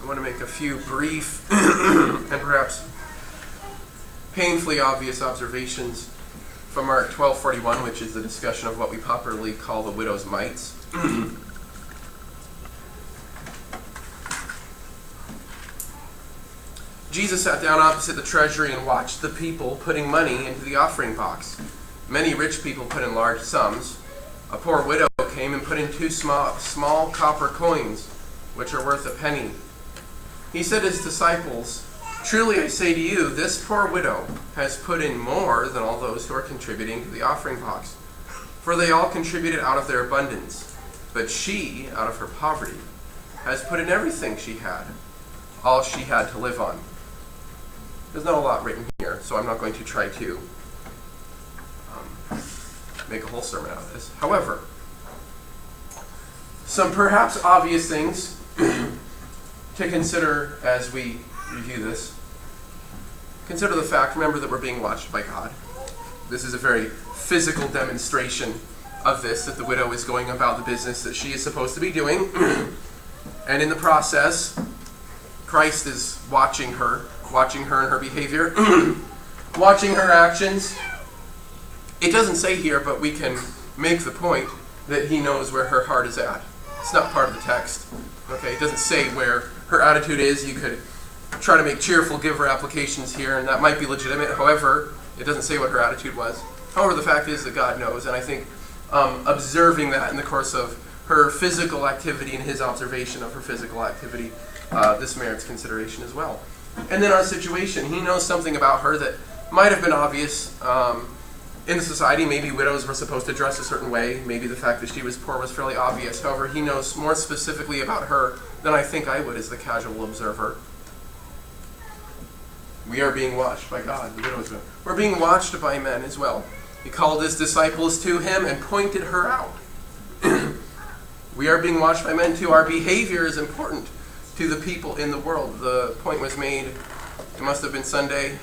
want to make a few brief and perhaps painfully obvious observations from Mark 12:41, which is the discussion of what we popularly call the widow's mites. Jesus sat down opposite the treasury and watched the people putting money into the offering box. Many rich people put in large sums. A poor widow came and put in 2 small copper coins, which are worth a penny. He said to his disciples, "Truly I say to you, this poor widow has put in more than all those who are contributing to the offering box. For they all contributed out of their abundance. But she, out of her poverty, has put in everything she had, all she had to live on." There's not a lot written here, so I'm not going to try to make a whole sermon out of this. However, some perhaps obvious things to consider as we review this. Consider the fact, remember, that we're being watched by God. This is a very physical demonstration of this, that the widow is going about the business that she is supposed to be doing. And in the process, Christ is watching her and her behavior, watching her actions. It doesn't say here, but we can make the point that he knows where her heart is at. It's not part of the text. Okay, it doesn't say where her attitude is. You could try to make cheerful giver applications here, and that might be legitimate. However, it doesn't say what her attitude was. However, the fact is that God knows, and I think observing that in the course of her physical activity and his observation of her physical activity, this merits consideration as well. And then our situation, he knows something about her that might have been obvious in society. Maybe widows were supposed to dress a certain way. Maybe the fact that she was poor was fairly obvious. However, he knows more specifically about her than I think I would as the casual observer. We are being watched by God. The widows, we're being watched by men as well. He called his disciples to him and pointed her out. We are being watched by men too. Our behavior is important to the people in the world. The point was made, it must have been Sunday.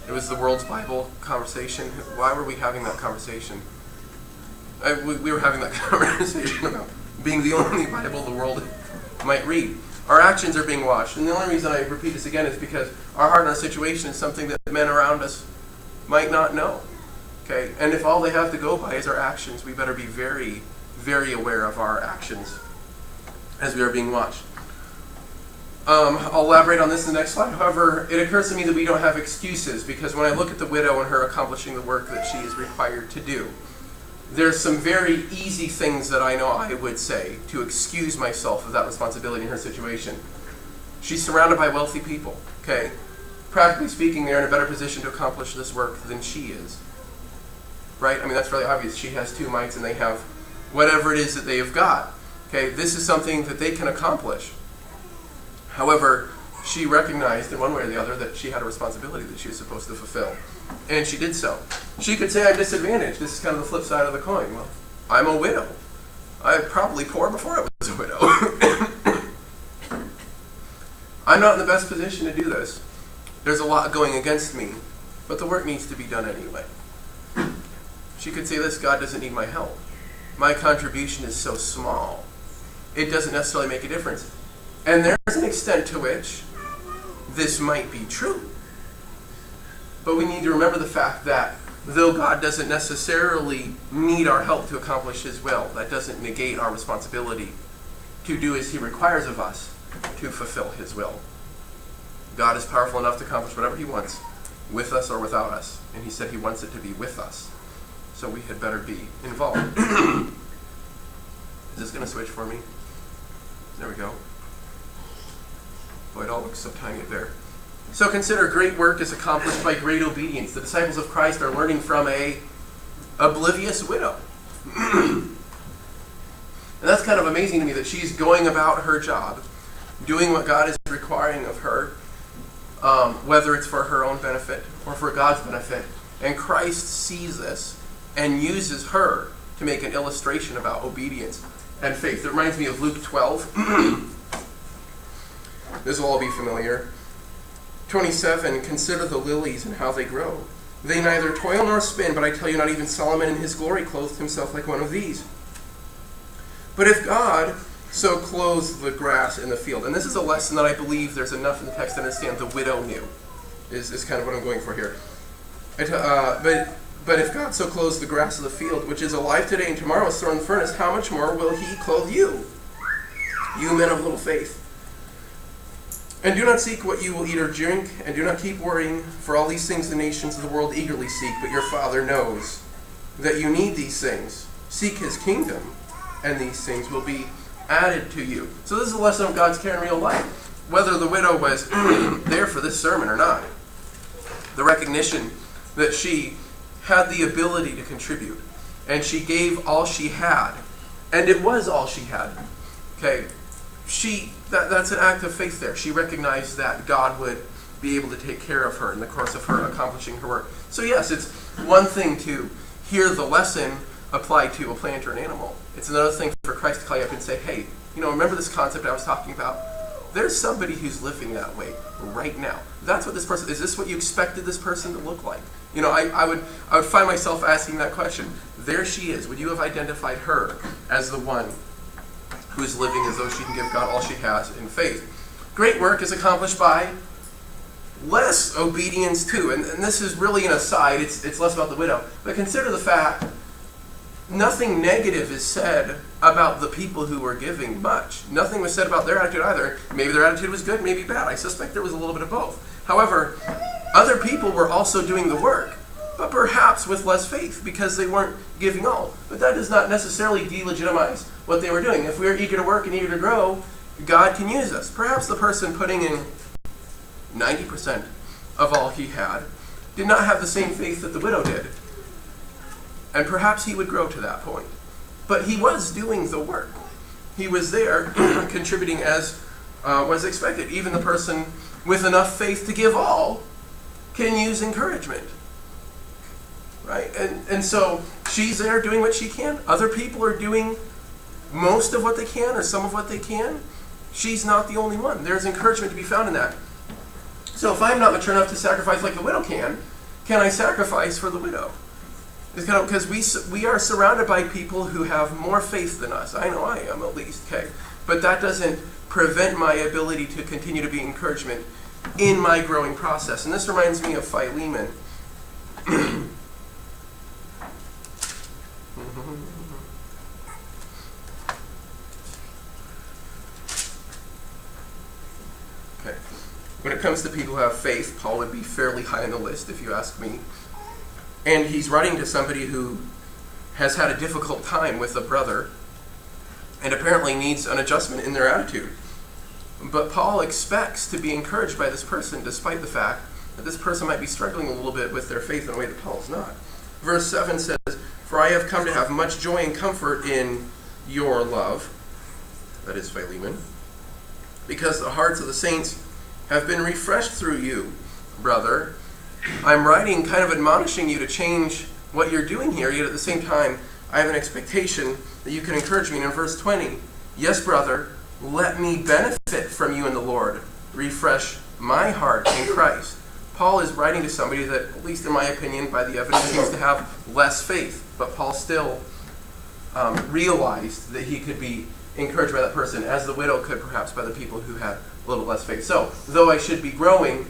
It was the World's Bible conversation. Why were we having that conversation? We were having that conversation about being the only Bible the world might read. Our actions are being watched. And the only reason I repeat this again is because our heart and our situation is something that men around us might not know. Okay? And if all they have to go by is our actions, we better be very, very aware of our actions as we are being watched. I'll elaborate on this in the next slide. However, it occurs to me that we don't have excuses, because when I look at the widow and her accomplishing the work that she is required to do, there's some very easy things that I know I would say to excuse myself of that responsibility in her situation. She's surrounded by wealthy people, okay? Practically speaking, they're in a better position to accomplish this work than she is. Right? I mean, that's really obvious. She has 2 mites and they have whatever it is that they have got. Okay? This is something that they can accomplish. However, she recognized in one way or the other that she had a responsibility that she was supposed to fulfill. And she did so. She could say, I'm disadvantaged. This is kind of the flip side of the coin. Well, I'm a widow. I'm probably poor before I was a widow. I'm not in the best position to do this. There's a lot going against me, but the work needs to be done anyway. She could say this, God doesn't need my help. My contribution is so small. It doesn't necessarily make a difference. And there's an extent to which this might be true. But we need to remember the fact that though God doesn't necessarily need our help to accomplish his will, that doesn't negate our responsibility to do as he requires of us to fulfill his will. God is powerful enough to accomplish whatever he wants, with us or without us. And he said he wants it to be with us. So we had better be involved. Is this going to switch for me? There we go. Boy, it all looks so tiny up there. So consider, great work is accomplished by great obedience. The disciples of Christ are learning from a oblivious widow. And that's kind of amazing to me that she's going about her job, doing what God is requiring of her, whether it's for her own benefit or for God's benefit. And Christ sees this and uses her to make an illustration about obedience and faith. It reminds me of Luke 12. This will all be familiar. 27, consider the lilies and how they grow. They neither toil nor spin, but I tell you, not even Solomon in his glory clothed himself like one of these. But if God so clothes the grass in the field. And this is a lesson that I believe there's enough in the text to understand the widow knew, is kind of what I'm going for here. But if God so clothes the grass of the field, which is alive today and tomorrow is thrown in the furnace, how much more will he clothe you, you men of little faith? And do not seek what you will eat or drink, and do not keep worrying, for all these things the nations of the world eagerly seek, but your Father knows that you need these things. Seek his kingdom, and these things will be added to you. So this is a lesson of God's care in real life. Whether the widow was there for this sermon or not, the recognition that she had the ability to contribute, and she gave all she had, and it was all she had. Okay, that's an act of faith there. She recognized that God would be able to take care of her in the course of her accomplishing her work. So yes, it's one thing to hear the lesson applied to a plant or an animal. It's another thing for Christ to call you up and say, hey, remember this concept I was talking about? There's somebody who's living that way right now. That's what this person, is this what you expected this person to look like? I would find myself asking that question. There she is. Would you have identified her as the one who is living as though she can give God all she has in faith? Great work is accomplished by less obedience too. And this is really an aside. It's less about the widow. But consider the fact, nothing negative is said about the people who were giving much. Nothing was said about their attitude either. Maybe their attitude was good, maybe bad. I suspect there was a little bit of both. However, other people were also doing the work, but perhaps with less faith because they weren't giving all. But that does not necessarily delegitimize what they were doing. If we are eager to work and eager to grow, God can use us. Perhaps the person putting in 90% of all he had did not have the same faith that the widow did. And perhaps he would grow to that point. But he was doing the work. He was there contributing as was expected. Even the person with enough faith to give all can use encouragement. Right? And so she's there doing what she can. Other people are doing most of what they can or some of what they can. She's not the only one. There's encouragement to be found in that. So if I'm not mature enough to sacrifice like the widow can I sacrifice for the widow? Because we are surrounded by people who have more faith than us. I know I am, at least. Okay, but that doesn't prevent my ability to continue to be encouragement in my growing process. And this reminds me of Philemon. Okay, when it comes to people who have faith, Paul would be fairly high on the list, if you ask me. And he's writing to somebody who has had a difficult time with a brother and apparently needs an adjustment in their attitude. But Paul expects to be encouraged by this person despite the fact that this person might be struggling a little bit with their faith in a way that Paul's not. Verse 7 says, "For I have come to have much joy and comfort in your love," that is Philemon, "because the hearts of the saints have been refreshed through you, brother." I'm writing kind of admonishing you to change what you're doing here, yet at the same time, I have an expectation that you can encourage me. And in verse 20, "Yes, brother, let me benefit from you in the Lord. Refresh my heart in Christ." Paul is writing to somebody that, at least in my opinion, by the evidence, seems to have less faith. But Paul still realized that he could be encouraged by that person, as the widow could perhaps by the people who had a little less faith. So, though I should be growing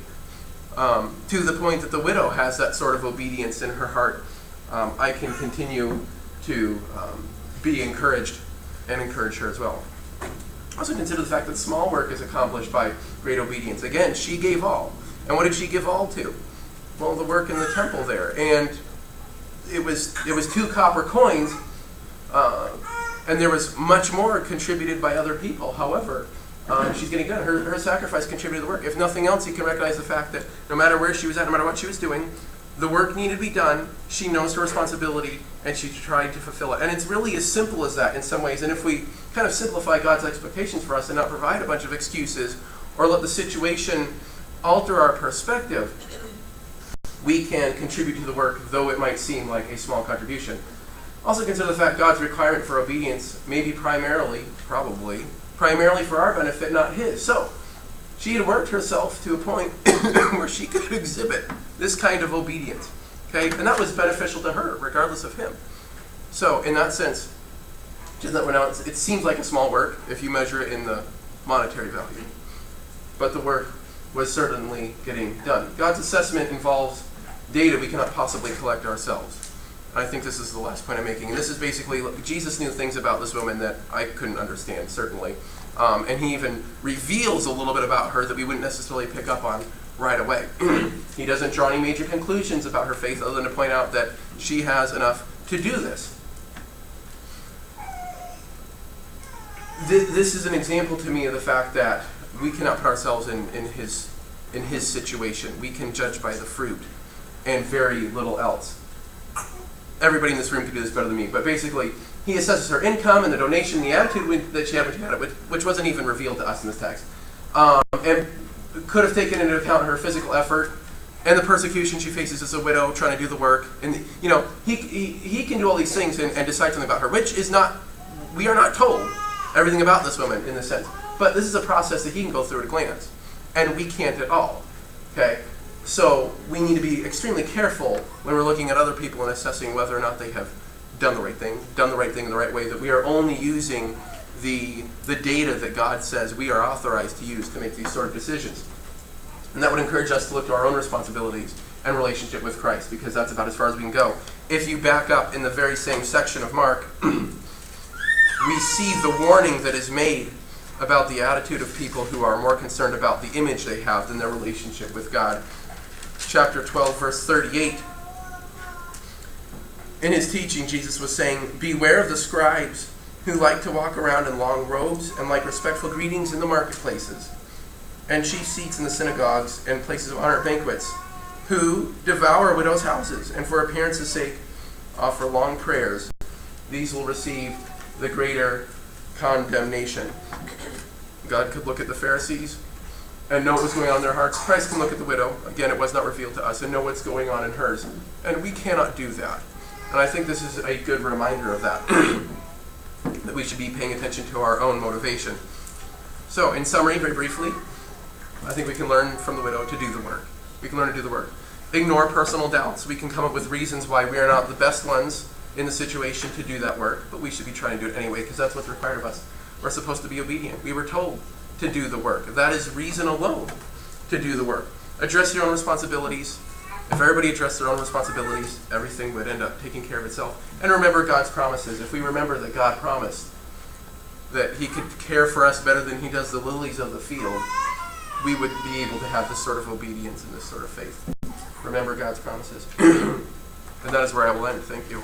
to the point that the widow has that sort of obedience in her heart, I can continue to be encouraged and encourage her as well. Also consider the fact that small work is accomplished by great obedience. Again, she gave all. And what did she give all to? Well, the work in the temple there. And it was 2 copper coins, and there was much more contributed by other people. However, she's getting done. Her sacrifice contributed to the work. If nothing else, you can recognize the fact that no matter where she was at, no matter what she was doing, the work needed to be done. She knows her responsibility, and she tried to fulfill it. And it's really as simple as that in some ways. And if we kind of simplify God's expectations for us and not provide a bunch of excuses or let the situation alter our perspective, we can contribute to the work, though it might seem like a small contribution. Also consider the fact God's requirement for obedience may be primarily for our benefit, not his. So, she had worked herself to a point where she could exhibit this kind of obedience. Okay? And that was beneficial to her, regardless of him. So, in that sense, Just that now it seems like a small work if you measure it in the monetary value. But the work was certainly getting done. God's assessment involves data we cannot possibly collect ourselves. And I think this is the last point I'm making. And this is basically, Jesus knew things about this woman that I couldn't understand, certainly. And he even reveals a little bit about her that we wouldn't necessarily pick up on right away. He doesn't draw any major conclusions about her faith other than to point out that she has enough to do this. This is an example to me of the fact that we cannot put ourselves in his situation. We can judge by the fruit and very little else. Everybody in this room can do this better than me, but basically, he assesses her income and the donation, the attitude that she had when she had it, which wasn't even revealed to us in this text, and could have taken into account her physical effort and the persecution she faces as a widow trying to do the work. And he can do all these things and decide something about her, which is not, we are not told everything about this woman in this sense. But this is a process that he can go through at a glance, and we can't at all. Okay, so we need to be extremely careful when we're looking at other people and assessing whether or not they have done the right thing in the right way. That we are only using the data that God says we are authorized to use to make these sort of decisions, and that would encourage us to look to our own responsibilities and relationship with Christ, because that's about as far as we can go. If you back up in the very same section of Mark, we see the warning that is made about the attitude of people who are more concerned about the image they have than their relationship with God. Chapter 12, verse 38. In his teaching, Jesus was saying, "Beware of the scribes who like to walk around in long robes and like respectful greetings in the marketplaces, and chief seats in the synagogues and places of honor at banquets, who devour widows' houses, and for appearance's sake offer long prayers. These will receive the greater condemnation." God could look at the Pharisees and know what was going on in their hearts. Christ can look at the widow, again, it was not revealed to us, and know what's going on in hers. And we cannot do that. And I think this is a good reminder of that, that we should be paying attention to our own motivation. So, in summary, very briefly, I think we can learn from the widow to do the work. We can learn to do the work. Ignore personal doubts. We can come up with reasons why we are not the best ones in the situation to do that work, but we should be trying to do it anyway, because that's what's required of us. We're supposed to be obedient. We were told to do the work. That is reason alone to do the work. Address your own responsibilities. If everybody addressed their own responsibilities, everything would end up taking care of itself. And remember God's promises. If we remember that God promised that he could care for us better than he does the lilies of the field, we would be able to have this sort of obedience and this sort of faith. Remember God's promises. And that is where I will end. Thank you.